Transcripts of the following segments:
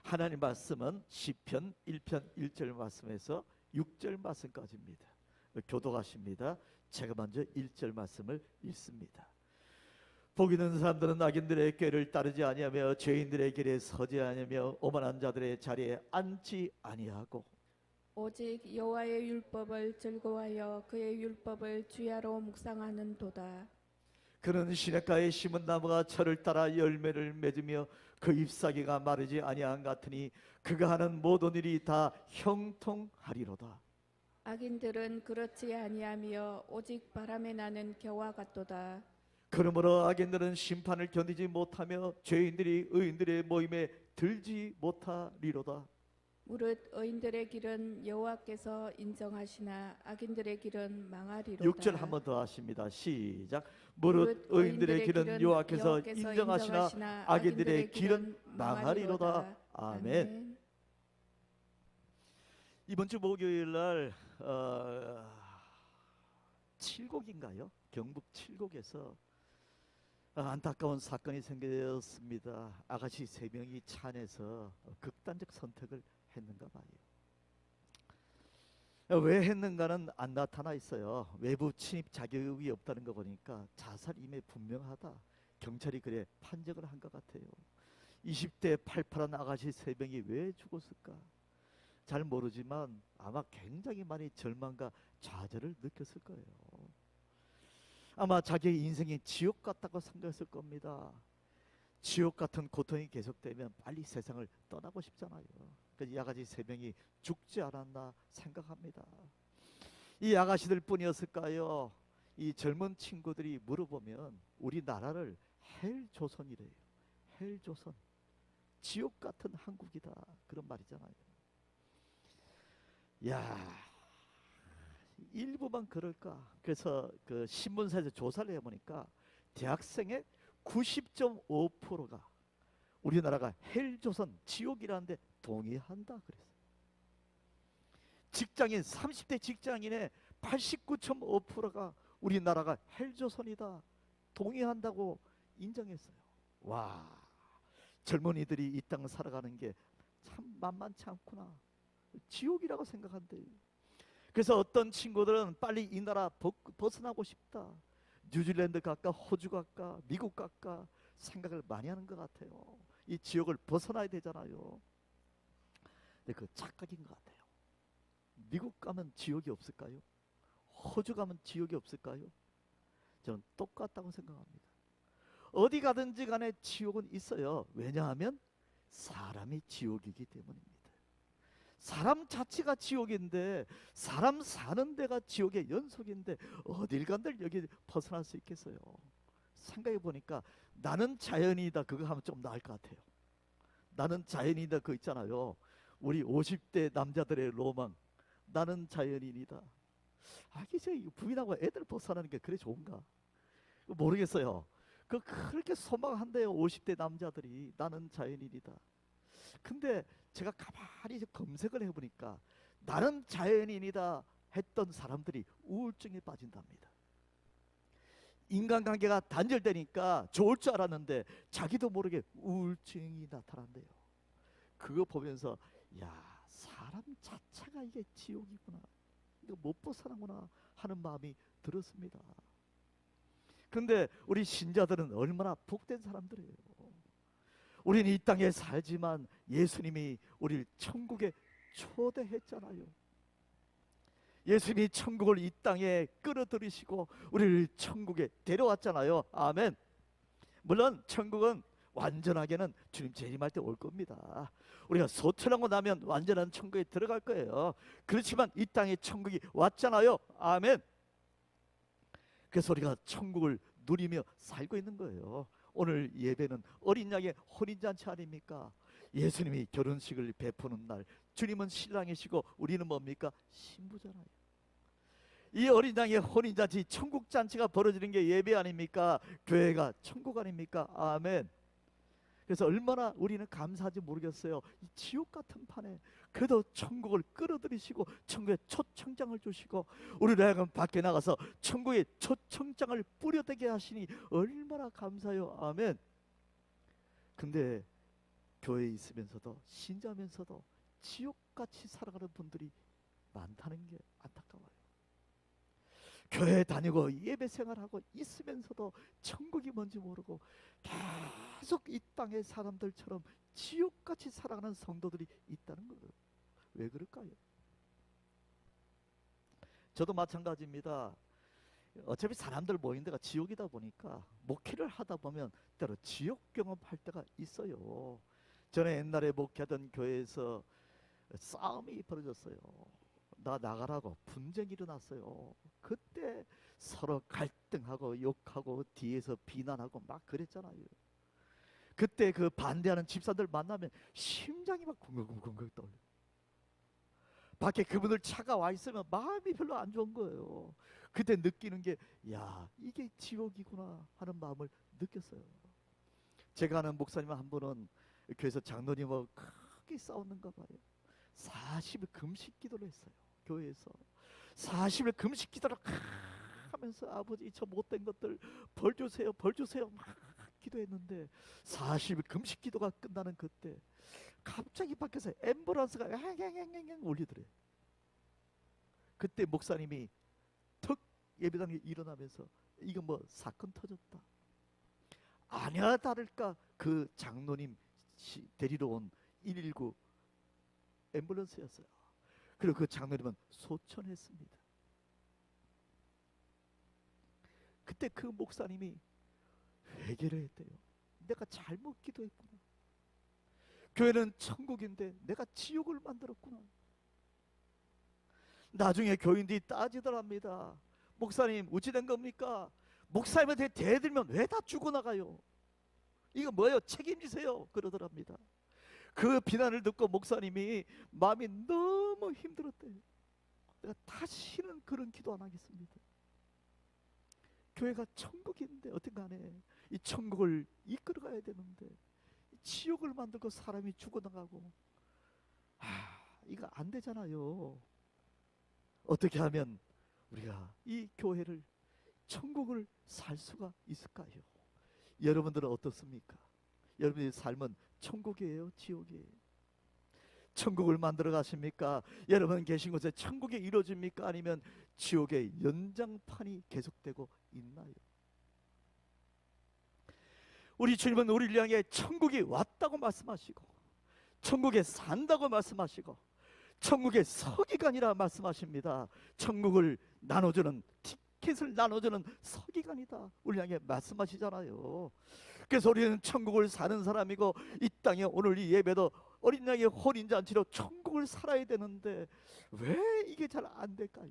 하나님 말씀은 시편 1편 1절 말씀에서 6절 말씀까지입니다. 교독하십니다. 제가 먼저 1절 말씀을 읽습니다. 복 있는 사람들은 악인들의 꾀를 따르지 아니하며 죄인들의 길에 서지 아니하며 오만한 자들의 자리에 앉지 아니하고 오직 여호와의 율법을 즐거워하여 그의 율법을 주야로 묵상하는도다. 그는 시냇가에 심은 나무가 철을 따라 열매를 맺으며 그 잎사귀가 마르지 아니한 같으니 그가 하는 모든 일이 다 형통하리로다. 악인들은 그렇지 아니하며 오직 바람에 나는 겨와 같도다. 그러므로 악인들은 심판을 견디지 못하며 죄인들이 의인들의 모임에 들지 못하리로다. 무릇 의인들의 길은 여호와께서 인정하시나 악인들의 길은 망하리로다. 6절 한 번 더 하십니다. 시작. 무릇 의인들의 길은 여호와께서 인정하시나 악인들의 길은 망하리로다. 아멘. 이번 주 목요일 날 칠곡인가요? 경북 칠곡에서 안타까운 사건이 생겼습니다. 아가씨 3명이 차 안에서 극단적 선택을 했는가 봐요. 왜 했는가는 안 나타나 있어요. 외부 침입 자격이 없다는 거 보니까 자살임에 분명하다. 경찰이 그래 판정을 한 것 같아요. 20대 팔팔한 아가씨 3명이 왜 죽었을까? 잘 모르지만 아마 굉장히 많이 절망과 좌절을 느꼈을 거예요. 아마 자기의 인생이 지옥 같다고 생각했을 겁니다. 지옥 같은 고통이 계속되면 빨리 세상을 떠나고 싶잖아요. 그래서 이 아가씨 3명이 죽지 않았나 생각합니다. 이 아가씨들 뿐이었을까요? 이 젊은 친구들이 물어보면 우리나라를 헬조선이래요. 헬조선, 지옥 같은 한국이다, 그런 말이잖아요. 야, 일부만 그럴까? 그래서 그 신문사에서 조사를 해보니까 대학생의 90.5%가 우리나라가 헬조선, 지옥이라는데 동의한다 그랬어요. 직장인 30대 직장인의 89.5%가 우리나라가 헬조선이다 동의한다고 인정했어요. 와, 젊은이들이 이 땅을 살아가는 게 참 만만치 않구나. 지옥이라고 생각한대요. 그래서 어떤 친구들은 빨리 이 나라 벗어나고 싶다. 뉴질랜드 갈까, 호주 갈까, 미국 갈까 생각을 많이 하는 것 같아요. 이 지옥을 벗어나야 되잖아요. 근데 그 착각인 것 같아요. 미국 가면 지옥이 없을까요? 호주 가면 지옥이 없을까요? 저는 똑같다고 생각합니다. 어디 가든지 간에 지옥은 있어요. 왜냐하면 사람이 지옥이기 때문입니다. 사람 자체가 지옥인데, 사람 사는 데가 지옥의 연속인데 어딜 간들 여기 벗어날 수 있겠어요? 생각해 보니까 나는 자연이다 그거 하면 좀 나을 것 같아요. 나는 자연이다 그거 있잖아요. 우리 50대 남자들의 로망, 나는 자연인이다. 이제 부인하고 애들 벗어나는 게 그래 좋은가? 모르겠어요. 그렇게 소망한대요. 50대 남자들이 나는 자연인이다. 근데 제가 가만히 검색을 해보니까 나는 자연인이다 했던 사람들이 우울증에 빠진답니다. 인간관계가 단절되니까 좋을 줄 알았는데 자기도 모르게 우울증이 나타난대요. 그거 보면서 야, 사람 자체가 이게 지옥이구나, 이거 못 벗어나구나 하는 마음이 들었습니다. 근데 우리 신자들은 얼마나 복된 사람들이에요. 우리는 이 땅에 살지만 예수님이 우리를 천국에 초대했잖아요. 예수님이 천국을 이 땅에 끌어들이시고 우리를 천국에 데려왔잖아요. 아멘. 물론 천국은 완전하게는 주님 재림할 때 올 겁니다. 우리가 소천하고 나면 완전한 천국에 들어갈 거예요. 그렇지만 이 땅에 천국이 왔잖아요. 아멘. 그래서 우리가 천국을 누리며 살고 있는 거예요. 오늘 예배는 어린 양의 혼인잔치 아닙니까? 예수님이 결혼식을 베푸는 날, 주님은 신랑이시고 우리는 뭡니까? 신부잖아요. 이 어린 양의 혼인잔치, 천국잔치가 벌어지는 게 예배 아닙니까? 교회가 천국 아닙니까? 아멘. 그래서 얼마나 우리는 감사하지 모르겠어요. 이 지옥 같은 판에 그래도 천국을 끌어들이시고 천국에 초청장을 주시고 우리를 하여금 밖에 나가서 천국에 초청장을 뿌려대게 하시니 얼마나 감사해요. 아멘. 근데 교회에 있으면서도 신자면서도 지옥같이 살아가는 분들이 많다는 게 안타까워요. 교회 다니고 예배 생활하고 있으면서도 천국이 뭔지 모르고 계속 이 땅의 사람들처럼 지옥같이 살아가는 성도들이 있다는 거예요. 왜 그럴까요? 저도 마찬가지입니다. 어차피 사람들 모인 데가 지옥이다 보니까 목회를 하다 보면 때로 지옥 경험할 때가 있어요. 전에 옛날에 목회하던 교회에서 싸움이 벌어졌어요. 나 나가라고 분쟁이 일어났어요. 그때 서로 갈등하고 욕하고 뒤에서 비난하고 막 그랬잖아요. 그때 그 반대하는 집사들 만나면 심장이 막 쿵쿵쿵쿵 떨려. 밖에 그분들 차가 와 있으면 마음이 별로 안 좋은 거예요. 그때 느끼는 게, 야, 이게 지옥이구나 하는 마음을 느꼈어요. 제가 아는 목사님 한 분은 교회에서 장로님하고 크게 싸웠는가 봐요. 40일 금식 기도를 했어요. 교회에서 40일 금식 기도를 하면서 아버지 저 못된 것들 벌 주세요, 벌 주세요 막 기도했는데 40일 금식 기도가 끝나는 그때 갑자기 밖에서 앰뷸런스가 앵앵앵앵 울리더래요. 그때 목사님이 턱 예배당에 일어나면서 이거 뭐 사건 터졌다. 아냐 다를까 그 장로님 데리러 온 119 앰뷸런스였어요. 그리고 그 장로님은 소천했습니다. 그때 그 목사님이 회개를 했대요. 내가 잘못 기도했구나. 교회는 천국인데 내가 지옥을 만들었구나. 나중에 교인들이 따지더랍니다. 목사님 어찌된 겁니까? 목사님한테 대들면 왜 다 죽어나가요? 이거 뭐예요? 책임지세요. 그러더랍니다. 그 비난을 듣고 목사님이 마음이 너무 힘들었대요. 내가 다시는 그런 기도 안 하겠습니다. 교회가 천국인데 어떻게간에 이 천국을 이끌어가야 되는데 지옥을 만들고 사람이 죽어나가고 이거 안 되잖아요. 어떻게 하면 우리가 이 교회를 천국을 살 수가 있을까요? 여러분들은 어떻습니까? 여러분의 삶은 천국이에요, 지옥이에요? 천국을 만들어 가십니까? 여러분 계신 곳에 천국이 이루어집니까? 아니면 지옥의 연장판이 계속되고 있나요? 우리 주님은 우리를 향해 천국이 왔다고 말씀하시고 천국에 산다고 말씀하시고 천국의 서기관이라 말씀하십니다. 천국을 나눠주는 티켓을 나눠주는 서기관이다 우리 향해 말씀하시잖아요. 그래서 우리는 천국을 사는 사람이고 이 땅에 오늘 이 예배도 어린 양의 혼인잔치로 천국을 살아야 되는데 왜 이게 잘 안 될까요?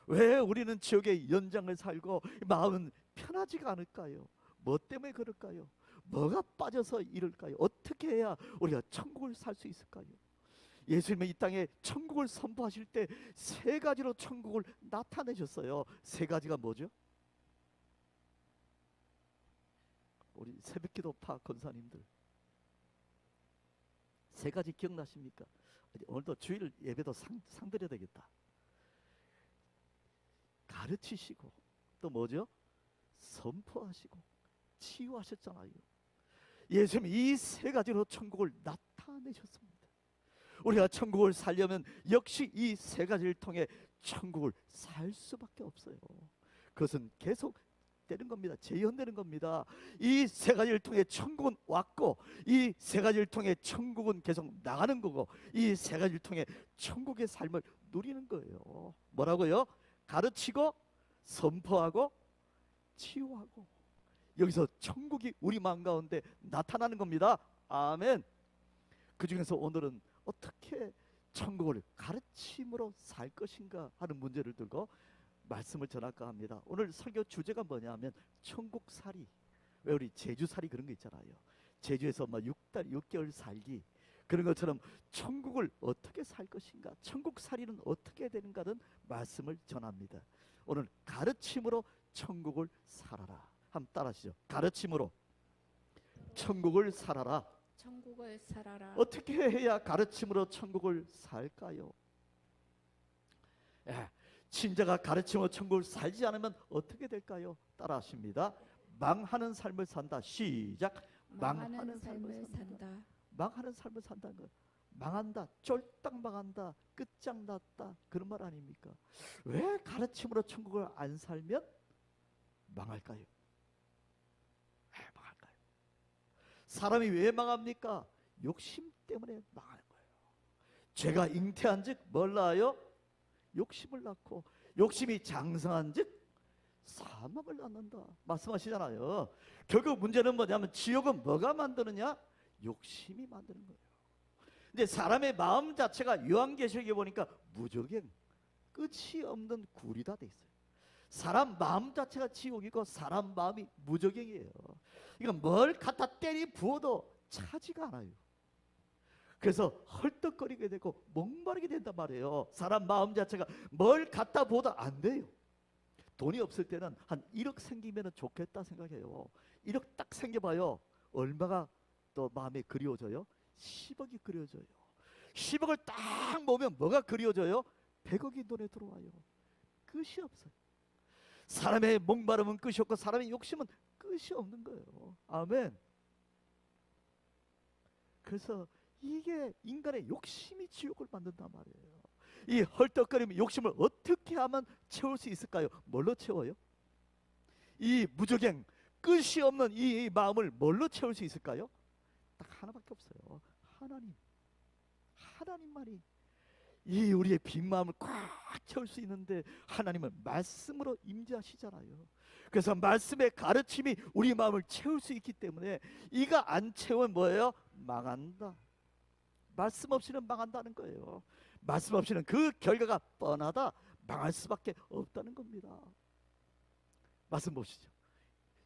왜 우리는 지옥의 연장을 살고 마음은 편하지가 않을까요? 뭐 때문에 그럴까요? 뭐가 빠져서 이럴까요? 어떻게 해야 우리가 천국을 살 수 있을까요? 예수님은 이 땅에 천국을 선포하실 때 세 가지로 천국을 나타내셨어요. 세 가지가 뭐죠? 우리 새벽기도파 권사님들 세 가지 기억나십니까? 오늘도 주일 예배도 상 드려야 되겠다. 가르치시고 또 뭐죠? 선포하시고 치유하셨잖아요. 예수님이 이 세 가지로 천국을 나타내셨습니다. 우리가 천국을 살려면 역시 이 세 가지를 통해 천국을 살 수밖에 없어요. 그것은 계속 되는 겁니다. 재현되는 겁니다. 이 세 가지를 통해 천국은 왔고 이 세 가지를 통해 천국은 계속 나가는 거고 이 세 가지를 통해 천국의 삶을 누리는 거예요. 뭐라고요? 가르치고 선포하고 치유하고 여기서 천국이 우리 마음 가운데 나타나는 겁니다. 아멘. 그 중에서 오늘은 어떻게 천국을 가르침으로 살 것인가 하는 문제를 들고 말씀을 전할까 합니다. 오늘 설교 주제가 뭐냐면 천국살이. 왜 우리 제주살이 그런 거 있잖아요. 제주에서 뭐 6개월 살기 그런 것처럼 천국을 어떻게 살 것인가, 천국살이는 어떻게 해야 되는가는 말씀을 전합니다. 오늘 가르침으로 천국을 살아라. 한번 따라하시죠. 가르침으로 천국을 살아라. 천국을 살아라. 어떻게 해야 가르침으로 천국을 살까요? 신자가 가르침으로 천국을 살지 않으면 어떻게 될까요? 따라하십니다. 망하는 삶을 산다. 시작. 망하는 삶을 산다. 망하는 삶을 산다는 거예요. 망한다, 쫄딱 망한다, 끝장났다, 그런 말 아닙니까? 왜 가르침으로 천국을 안 살면 망할까요? 왜 망할까요? 사람이 왜 망합니까? 욕심 때문에 망하는 거예요. 죄가 잉태한 즉 뭘 낳아요? 욕심을 낳고, 욕심이 장성한 즉 사망을 낳는다 말씀하시잖아요. 결국 문제는 뭐냐면 지옥은 뭐가 만드느냐? 욕심이 만드는 거예요. 근데 사람의 마음 자체가 요한계시록에 보니까 무저갱, 끝이 없는 굴이다 돼 있어요. 사람 마음 자체가 지옥이고 사람 마음이 무저갱이에요. 이건 뭘 갖다 때리 부어도 차지가 않아요. 그래서 헐떡거리게 되고 목마르게 된단 말이에요. 사람 마음 자체가 뭘 갖다 부어도 안 돼요. 돈이 없을 때는 한 1억 생기면 좋겠다 생각해요. 1억 딱 생겨봐요. 얼마가 또 마음에 그리워져요? 10억이 그리워져요. 10억을 딱 모으면 뭐가 그리워져요? 100억이 눈에 들어와요. 끝이 없어요. 사람의 목마름은 끝이 없고 사람의 욕심은 끝이 없는 거예요. 아멘. 그래서 이게 인간의 욕심이 지옥을 만든단 말이에요. 이 헐떡거리는 욕심을 어떻게 하면 채울 수 있을까요? 뭘로 채워요? 이 무저갱, 끝이 없는 이 마음을 뭘로 채울 수 있을까요? 딱 하나밖에 없어요. 하나님. 하나님만이 이 우리의 빈 마음을 꽉 채울 수 있는데 하나님은 말씀으로 임재하시잖아요. 그래서 말씀의 가르침이 우리 마음을 채울 수 있기 때문에 이가 안 채우면 뭐예요? 망한다. 말씀 없이는 망한다는 거예요. 말씀 없이는 그 결과가 뻔하다. 망할 수밖에 없다는 겁니다. 말씀 보시죠.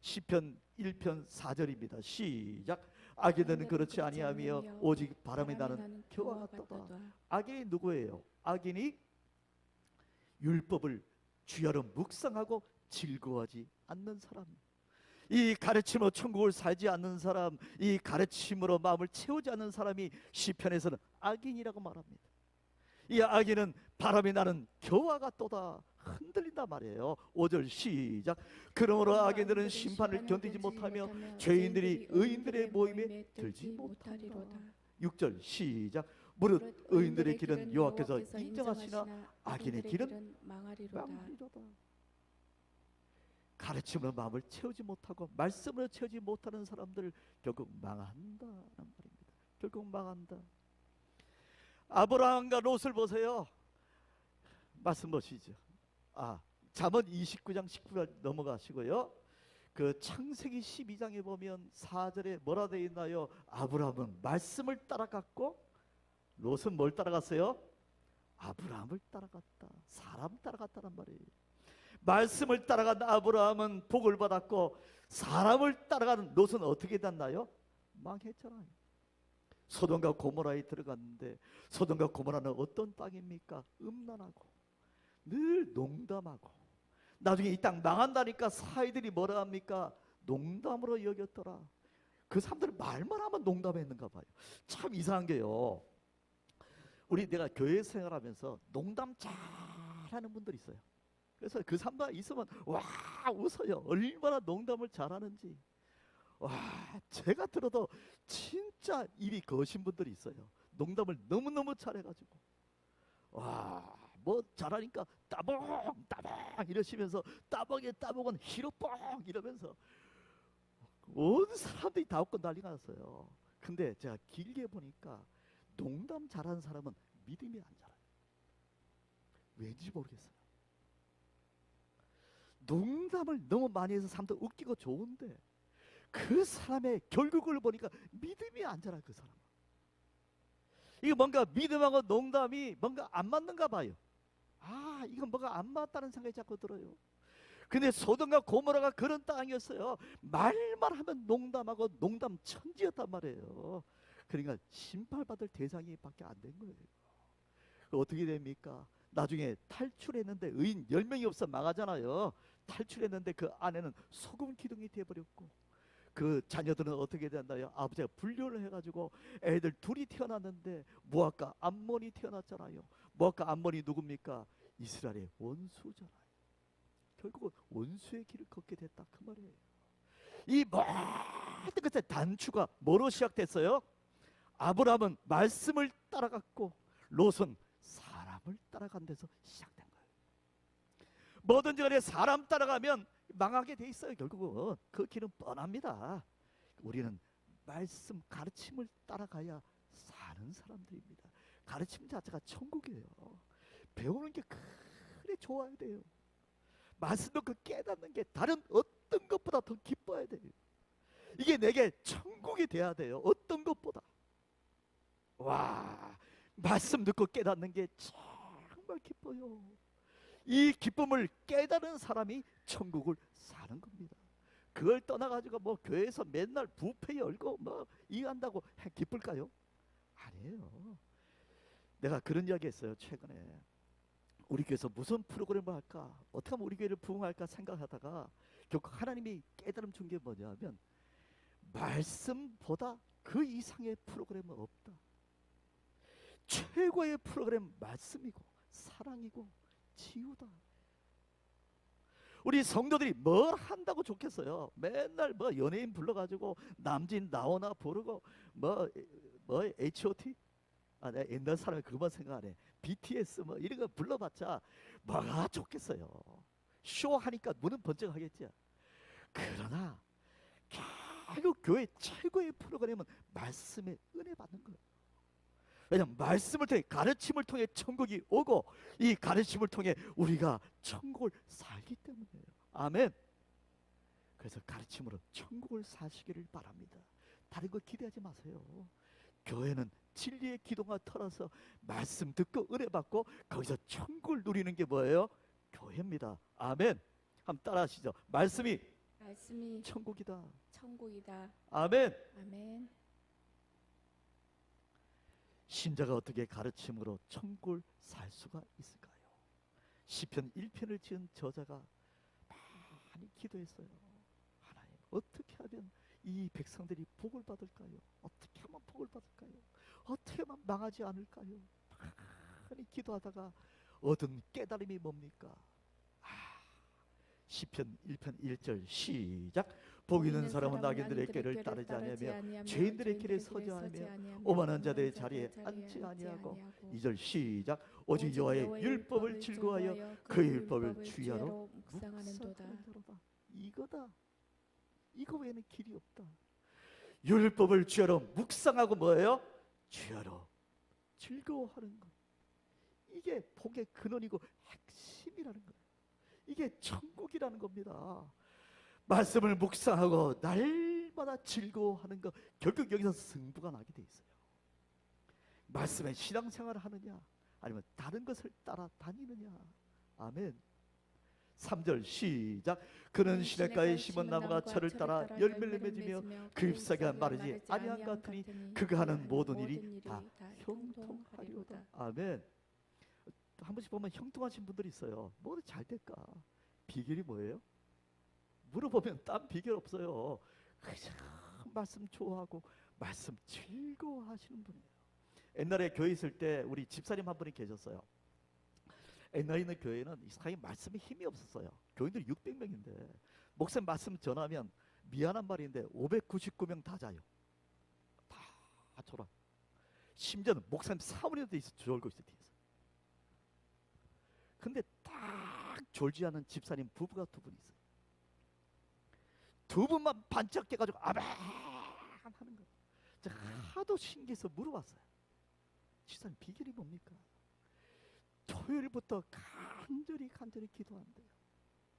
시편 1편 4절입니다. 시작. 악인은 그렇지 아니하며 오직 바람이 나는 겨와 같도다. 악인이 누구예요? 악인이 율법을 주야로 묵상하고 즐거워하지 않는 사람. 이 가르침으로 천국을 살지 않는 사람, 이 가르침으로 마음을 채우지 않는 사람이 시편에서는 악인이라고 말합니다. 이 악인은 바람이 나는 겨와 같도다. 흔들린단 말이에요. 5절 시작. 그러므로 악인들은 심판을 견디지 못하며 죄인들이 의인들의 모임에 들지 못한다. 6절 시작. 무릇 의인들의 길은 여호와께서 인정하시나 악인의 길은 망하리로다. 가르침으로 마음을 채우지 못하고 말씀으로 채우지 못하는 사람들 결국 망한다는 말입니다. 결국 망한다. 아브라함과 롯을 보세요. 말씀 보시죠. 잠언 29장 19절 넘어가시고요. 그 창세기 12장에 보면 4절에 뭐라 되어 있나요? 아브라함은 말씀을 따라갔고 롯은 뭘 따라갔어요? 아브라함을 따라갔다. 사람 따라갔다는 말이에요. 말씀을 따라간 아브라함은 복을 받았고 사람을 따라가는 롯은 어떻게 됐나요? 망했잖아요. 소돔과 고모라에 들어갔는데 소돔과 고모라는 어떤 땅입니까? 음란하고 늘 농담하고 나중에 이 땅 망한다니까 사이들이 뭐라 합니까? 농담으로 여겼더라. 그 사람들은 말만 하면 농담했는가 봐요. 참 이상한 게요. 내가 교회 생활하면서 농담 잘하는 분들이 있어요. 그래서 그 사람들 있으면 와 웃어요. 얼마나 농담을 잘하는지. 와 제가 들어도 진짜 입이 거신 분들이 있어요. 농담을 너무너무 잘해가지고 뭐 잘하니까 따봉 따봉 이러시면서 따봉에 따봉은 히로뽕 이러면서 온 사람들이 다 웃고 난리가 났어요. 근데 제가 길게 보니까 농담 잘하는 사람은 믿음이 안 자라요. 왠지 모르겠어요. 농담을 너무 많이 해서 사람들 웃기고 좋은데 그 사람의 결국을 보니까 믿음이 안 자라요. 그 사람은. 이거 뭔가 믿음하고 농담이 뭔가 안 맞는가 봐요. 이건 뭐가 안 맞다는 생각이 자꾸 들어요. 근데 소돔과 고모라가 그런 땅이었어요. 말만 하면 농담하고 농담 천지였단 말이에요. 그러니까 심판받을 대상이 밖에 안 된 거예요. 어떻게 됩니까? 나중에 탈출했는데 의인 10명이 없어 망하잖아요. 탈출했는데 그 안에는 소금 기둥이 되어버렸고 그 자녀들은 어떻게 됐나요? 아버지가 분류를 해가지고 애들 둘이 태어났는데 모압과 암몬이 태어났잖아요. 모압과 암몬이 누굽니까? 이스라엘의 원수잖아요. 결국은 원수의 길을 걷게 됐다 그 말이에요. 이 모든 것의 단추가 뭐로 시작됐어요? 아브라함은 말씀을 따라갔고 롯은 사람을 따라간 데서 시작된 거예요. 뭐든지 간에 사람 따라가면 망하게 돼 있어요. 결국은 그 길은 뻔합니다. 우리는 말씀 가르침을 따라가야 사는 사람들입니다. 가르침 자체가 천국이에요. 배우는 게 그래 좋아야 돼요. 말씀을 그 깨닫는 게 다른 어떤 것보다 더 기뻐야 돼요. 이게 내게 천국이 돼야 돼요. 어떤 것보다. 와, 말씀 듣고 깨닫는 게 정말 기뻐요. 이 기쁨을 깨달은 사람이 천국을 사는 겁니다. 그걸 떠나가지고 뭐 교회에서 맨날 뷔페 열고 뭐 이거 한다고 기쁠까요? 아니에요. 내가 그런 이야기 했어요. 최근에 우리 교회에서 무슨 프로그램을 할까, 어떻게 하면 우리 교회를 부흥할까 생각하다가 결국 하나님이 깨달음 준 게 뭐냐면 말씀보다 그 이상의 프로그램은 없다. 최고의 프로그램 말씀이고 사랑이고 치유다. 우리 성도들이 뭘 한다고 좋겠어요. 맨날 뭐 연예인 불러가지고 남진 나오나 부르고 뭐 H.O.T? 내가 옛날 사람이 그것만 생각하네. BTS 뭐 이런 거 불러봤자 뭐가 좋겠어요. 쇼하니까 문은 번쩍하겠지. 그러나 결국 교회 최고의 프로그램은 말씀의 은혜 받는 거예요. 왜냐하면 말씀을 통해 가르침을 통해 천국이 오고 이 가르침을 통해 우리가 천국을 살기 때문이에요. 아멘. 그래서 가르침으로 천국을 사시기를 바랍니다. 다른 거 기대하지 마세요. 교회는 진리의 기둥을 털어서 말씀 듣고 은혜 받고 거기서 천국을 누리는 게 뭐예요? 교회입니다. 아멘. 한번 따라하시죠. 말씀이 천국이다. 천국이다. 아멘. 아멘. 신자가 어떻게 가르침으로 천국을 살 수가 있을까요? 시편 1편을 지은 저자가 많이 기도했어요. 하나님, 어떻게 하면 이 백성들이 복을 받을까요? 어떻게 하면 복을 받을까요? 어떻게 하면 망하지 않을까요? 많이 기도하다가 얻은 깨달음이 뭡니까? 시편 1편 1절 시작. 복 있는 사람은 악인들의 길을 따르지 아니하며 죄인들의 길에 서지 않으며 오만한 자들의 자리에 앉지 아니하고 2절 시작. 오직 여호와의 율법을 즐거워하여 그 율법을 주야로 묵상하는도다. 이거다. 이거 외에는 길이 없다. 율법을 주야로 묵상하고 뭐예요? 주야로 즐거워하는 것. 이게 복의 근원이고 핵심이라는 거예요. 이게 천국이라는 겁니다. 말씀을 묵상하고 날마다 즐거워하는 것, 결국 여기서 승부가 나게 돼 있어요. 말씀에 신앙생활을 하느냐 아니면 다른 것을 따라다니느냐. 아멘. 3절 시작. 그는 시냇가에 심은 나무가 철을 따라 열매를 맺으며 그 잎사귀가 마르지 아니한 것 같으니 그가 하는 모든 일이 다 형통하리로다. 아멘. 한 번씩 보면 형통하신 분들이 있어요. 뭐가 잘 될까? 비결이 뭐예요? 물어보면 딴 비결 없어요. 그냥 말씀 좋아하고 말씀 즐거워하시는 분이에요. 옛날에 교회 있을 때 우리 집사님 한 분이 계셨어요. 옛날에 있는 교회는 이상하게 말씀에 힘이 없었어요. 교인들이 600명인데 목사님 말씀 전하면 미안한 말인데 599명 다 자요. 다 졸아. 심지어는 목사님 사모님도 졸고 있어요. 뒤에서. 근데 딱 졸지 않은 집사님 부부가 두 분 있어요. 두 분만 반짝 깨가지고 아멘 하는 거예요. 제가 하도 신기해서 물어봤어요. 집사님 비결이 뭡니까? 토요일부터 간절히 기도한대요.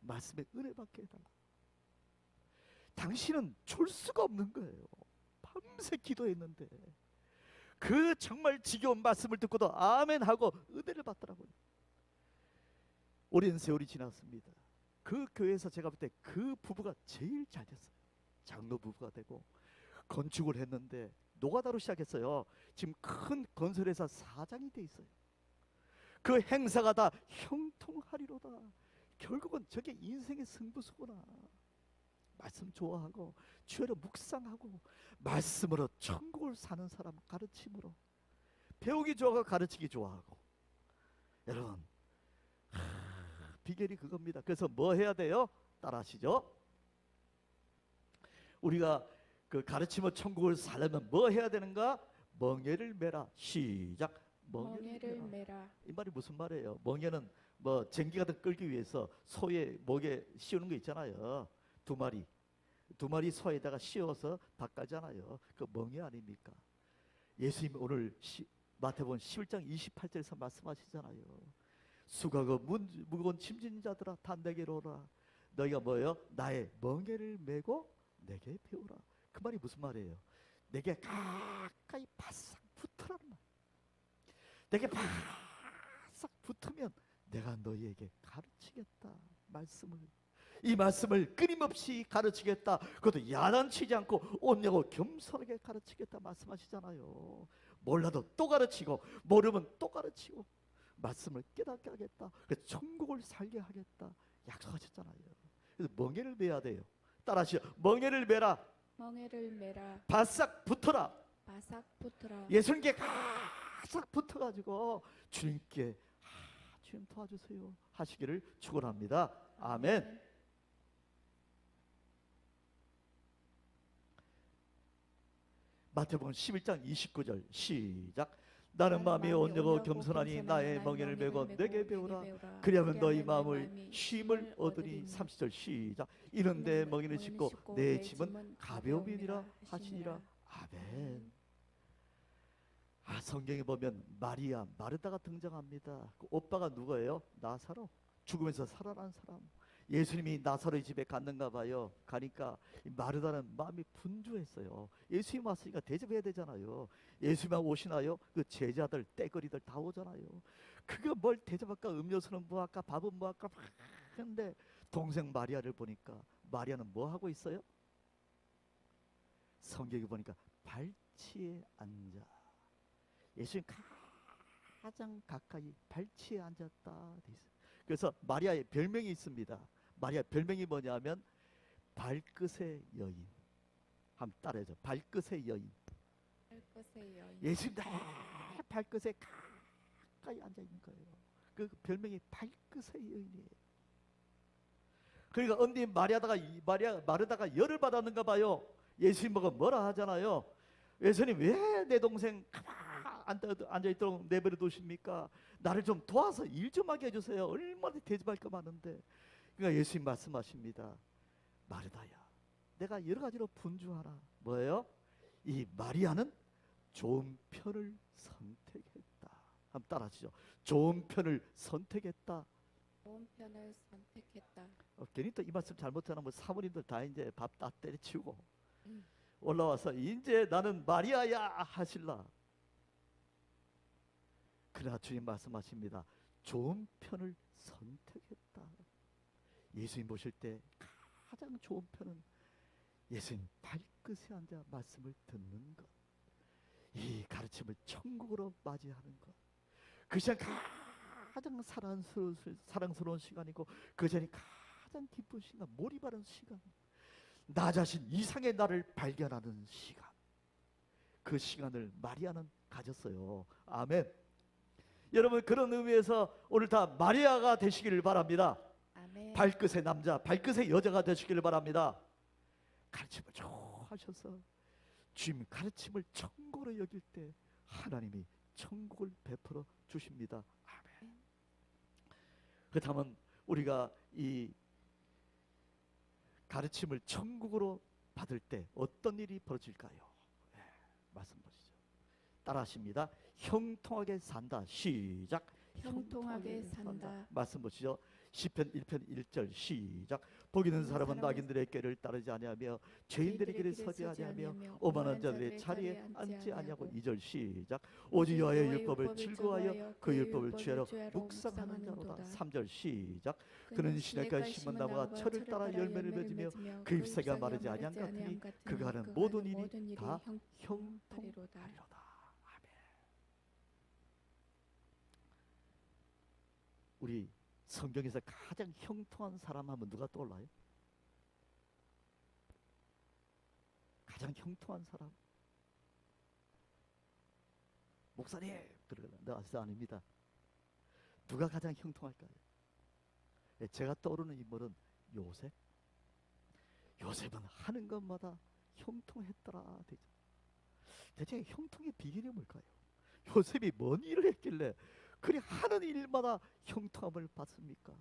말씀에 은혜 받게 해달라. 당신은 졸 수가 없는 거예요. 밤새 기도했는데 그 정말 지겨운 말씀을 듣고도 아멘 하고 은혜를 받더라고요. 오랜 세월이 지났습니다. 그 교회에서 제가 볼 때 그 부부가 제일 잘 됐어요. 장로 부부가 되고 건축을 했는데 노가다로 시작했어요. 지금 큰 건설회사 사장이 돼 있어요. 그 행사가 다 형통하리로다. 결국은 저게 인생의 승부수구나. 말씀 좋아하고 주야로 묵상하고 말씀으로 천국을 사는 사람, 가르침으로 배우기 좋아하고 가르치기 좋아하고. 여러분 비결이 그겁니다. 그래서 뭐 해야 돼요? 따라하시죠. 우리가 그 가르침으로 천국을 살려면 뭐 해야 되는가? 멍에를 메라. 시작. 멍에를 메라. 이 말이 무슨 말이에요? 멍에는 뭐 쟁기 같은 거 끌기 위해서 소의 목에 씌우는 거 있잖아요. 두 마리 소에다가 씌워서 바까잖아요. 그 멍에 아닙니까? 예수님 오늘 마태복음 11장 28절에서 말씀하시잖아요. 수고하고 무거운 짐진 자들아 다 내게로 오라. 너희가 뭐예요? 나의 멍에를 메고 내게 배우라. 그 말이 무슨 말이에요? 내게 가까이 바싹 붙으라는 말. 내게 바싹 붙으면 내가 너희에게 가르치겠다. 이 말씀을 끊임없이 가르치겠다. 그것도 야단치지 않고 온유하고 겸손하게 가르치겠다 말씀하시잖아요. 몰라도 또 가르치고 모르면 또 가르치고 말씀을 깨닫게 하겠다. 그래서 천국을 살게 하겠다 약속하셨잖아요. 그래서 멍에를 메야 돼요. 따라하시죠. 멍에를 메라. 멍에를 메라. 바싹 붙어라. 바싹 붙으라. 예수님께 바싹 붙어가지고 주님께 주님 도와주세요 하시기를 축원합니다. 아멘. 마태복음 11장 29절 시작. 나는 마음이 온유하고 겸손하니 나의 멍에를 메고 내게 배우라. 그리하면 너희 마음을 쉼을 얻으니. 30절 시작. 이는 내 멍에를 싣고 내 짐은 가벼움이니라 하시니라. 아멘. 성경에 보면 마리아, 마르다가 등장합니다. 그 오빠가 누구예요? 나사로. 죽으면서 살아난 사람. 예수님이 나사로의 집에 갔는가 봐요. 가니까 마르다는 마음이 분주했어요. 예수님 왔으니까 대접해야 되잖아요. 예수님만 오시나요? 그 제자들 떼거리들 다 오잖아요. 그거 뭘 대접할까? 음료수는 뭐 할까? 밥은 뭐 할까? 근데 동생 마리아를 보니까 마리아는 뭐 하고 있어요? 성경에 보니까 발치에 앉아. 예수님 가장 가까이 발치에 앉았다 돼 있어요. 그래서 마리아의 별명이 있습니다. 마리아 별명이 뭐냐면 발끝의 여인. 한번 따라해줘. 발끝의 여인. 발끝의 여인. 예수님 발끝에 가까이 앉아 있는 거예요. 그 별명이 발끝의 여인이에요. 그러니까 언니 마르다가 열을 받았는가 봐요. 예수님 보고 뭐라 하잖아요. 예수님 왜 내 동생 앉아있도록 내버려 두십니까? 나를 좀 도와서 일 좀 하게 해주세요. 얼마나 대접할 거 많은데. 그러니까 예수님 말씀하십니다. 마르다야, 내가 여러 가지로 분주하라. 뭐예요? 이 마리아는 좋은 편을 선택했다. 한번 따라하시죠. 좋은 편을 선택했다. 좋은 편을 선택했다. 괜히 또 이 말씀 잘못하면 사모님들 다 이제 밥 다 때려치우고 올라와서 이제 나는 마리아야 하실라. 그러나 주님 말씀하십니다. 좋은 편을 선택했다. 예수님 보실 때 가장 좋은 편은 예수님 발끝에 앉아 말씀을 듣는 것. 이 가르침을 천국으로 맞이하는 것. 그 시간 가장 사랑스러운 시간이고 그 전이 가장 기쁜 시간, 몰입하는 시간. 나 자신 이상의 나를 발견하는 시간. 그 시간을 마리아는 가졌어요. 아멘. 여러분 그런 의미에서 오늘 다 마리아가 되시기를 바랍니다. 아멘. 발끝의 남자, 발끝의 여자가 되시기를 바랍니다. 가르침을 좋아하셔서 주님 가르침을 천국으로 여길 때 하나님이 천국을 베풀어 주십니다. 아멘. 그렇다면 우리가 이 가르침을 천국으로 받을 때 어떤 일이 벌어질까요? 말씀 보시죠. 따라하십니다. 형통하게 산다. 시작. 형통하게 산다. 말씀 보시죠. 시편 1편 1절 시작. 복 있는 사람은 낙인들의 꾀를 따르지 아니하며 죄인들의 길에 서지 아니하며 오만한 자들의 자리에 앉지 아니하고. 2절 시작. 오직 여호와의 율법을 즐거워하여 그 율법을 주야로 묵상하는 자로다. 3절 시작. 그는 시냇가에 심은 나무가 철을 따라 열매를 맺으며 그 잎사귀가 마르지 아니한 같으니 그가 하는 모든 일이 다 형통하리로다. 아멘. 우리 성경에서 가장 형통한 사람 하면 누가 떠올라요? 가장 형통한 사람? 목사님! 그러나 아닙니다. 누가 가장 형통할까요? 제가 떠오르는 인물은 요셉. 요셉은 하는 것마다 형통했더라. 대체 형통의 비결이 뭘까요? 요셉이 뭔 일을 했길래 그리 하는 일마다 형통함을 받습니까?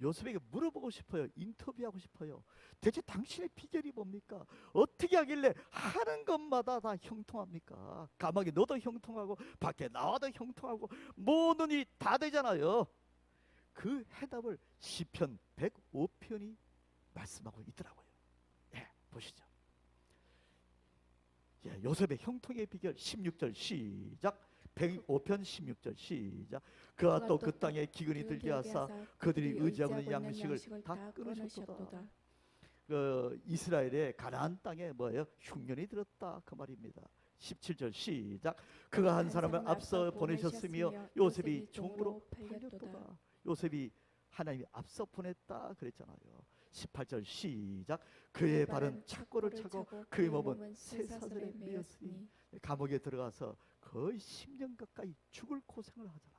요셉에게 물어보고 싶어요. 인터뷰하고 싶어요. 대체 당신의 비결이 뭡니까? 어떻게 하길래 하는 것마다 다 형통합니까? 감옥에 넣어도 형통하고 밖에 나와도 형통하고 모든 일이 다 되잖아요. 그 해답을 시편 105편이 말씀하고 있더라고요. 예, 보시죠. 예, 요셉의 형통의 비결 16절 시작. 105편 16절 시작. 그가 또 그 땅에 기근이 들게 하사 그들이 의지하고 있는 양식을 다 끊으셨도다. 그 이스라엘의 가나안 땅에 뭐예요? 흉년이 들었다 그 말입니다. 17절 시작. 그가 한 사람을 앞서 보내셨으며 요셉이 종으로 팔렸도다. 요셉이 하나님이 앞서 보냈다 그랬잖아요. 18절 시작. 그의 발은 착고를 차고 그의 몸은 쇠사슬에 매였으니. 감옥에 들어가서 거의 10년 가까이 죽을 고생을 하잖아요.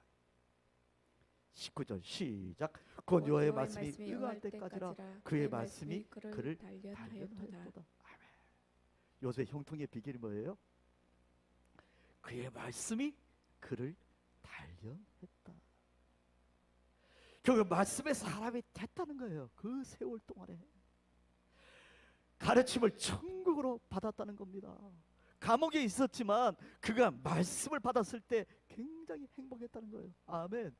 19절 시작. 곧 여호와의 말씀이 응할 때까지라 그의 말씀이 그를 단련하였도다. 아멘. 요셉의 형통의 비결이 뭐예요? 그의 말씀이 그를 단련했다. 결국 말씀의 사람이 됐다는 거예요. 그 세월 동안에 가르침을 천국으로 받았다는 겁니다. 감옥에 있었지만 그가 말씀을 받았을 때 굉장히 행복했다는 거예요. 아멘.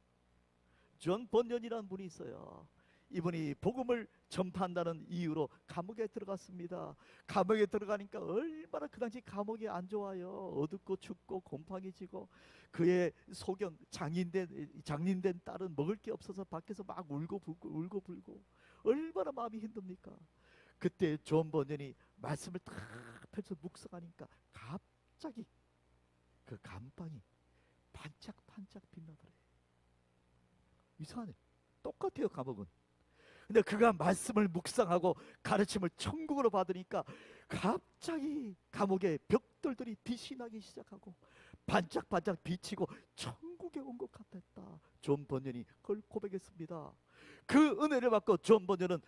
존 번연이라는 분이 있어요. 이분이 복음을 전파한다는 이유로 감옥에 들어갔습니다. 감옥에 들어가니까 얼마나 그 당시 감옥이 안 좋아요. 어둡고 춥고 곰팡이 지고 그의 소경 장님된 딸은 먹을 게 없어서 밖에서 막 울고 불고 얼마나 마음이 힘듭니까? 그때 존 번연이 말씀을 탁 펼쳐 묵상하니까 갑자기 그 감방이 반짝반짝 빛나더래요. 이상하네. 똑같아요 감옥은. 근데 그가 말씀을 묵상하고 가르침을 천국으로 받으니까 갑자기 감옥의 벽돌들이 빛이 나기 시작하고 반짝반짝 비치고 천국에 온 것 같았다. 존 번연이 그걸 고백했습니다. 그 은혜를 받고 존 번연은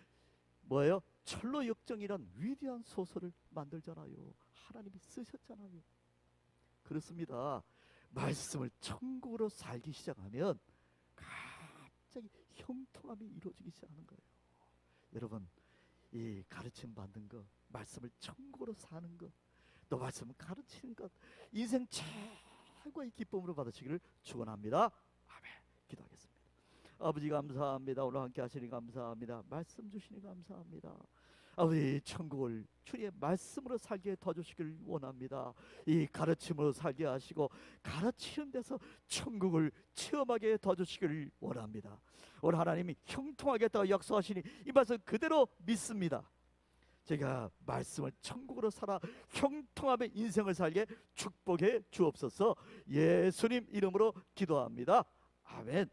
뭐예요? 철로 역정이란 위대한 소설을 만들잖아요. 하나님이 쓰셨잖아요. 그렇습니다. 말씀을 천국으로 살기 시작하면 갑자기 형통함이 이루어지기 시작하는 거예요. 여러분, 이 가르침 받는 거, 말씀을 천국으로 사는 거, 또 말씀을 가르치는 것, 인생 최고의 기쁨으로 받으시기를 축원합니다. 아멘. 기도하겠습니다. 아버지 감사합니다. 오늘 함께 하시니 감사합니다. 말씀 주시니 감사합니다. 아버지 천국을 주님의 말씀으로 살게 도와주시길 원합니다. 이 가르침으로 살게 하시고 가르치는 데서 천국을 체험하게 도와주시길 원합니다. 오늘 하나님이 형통하겠다고 약속하시니 이 말씀 그대로 믿습니다. 제가 말씀을 천국으로 살아 형통함의 인생을 살게 축복해 주옵소서. 예수님 이름으로 기도합니다. 아멘.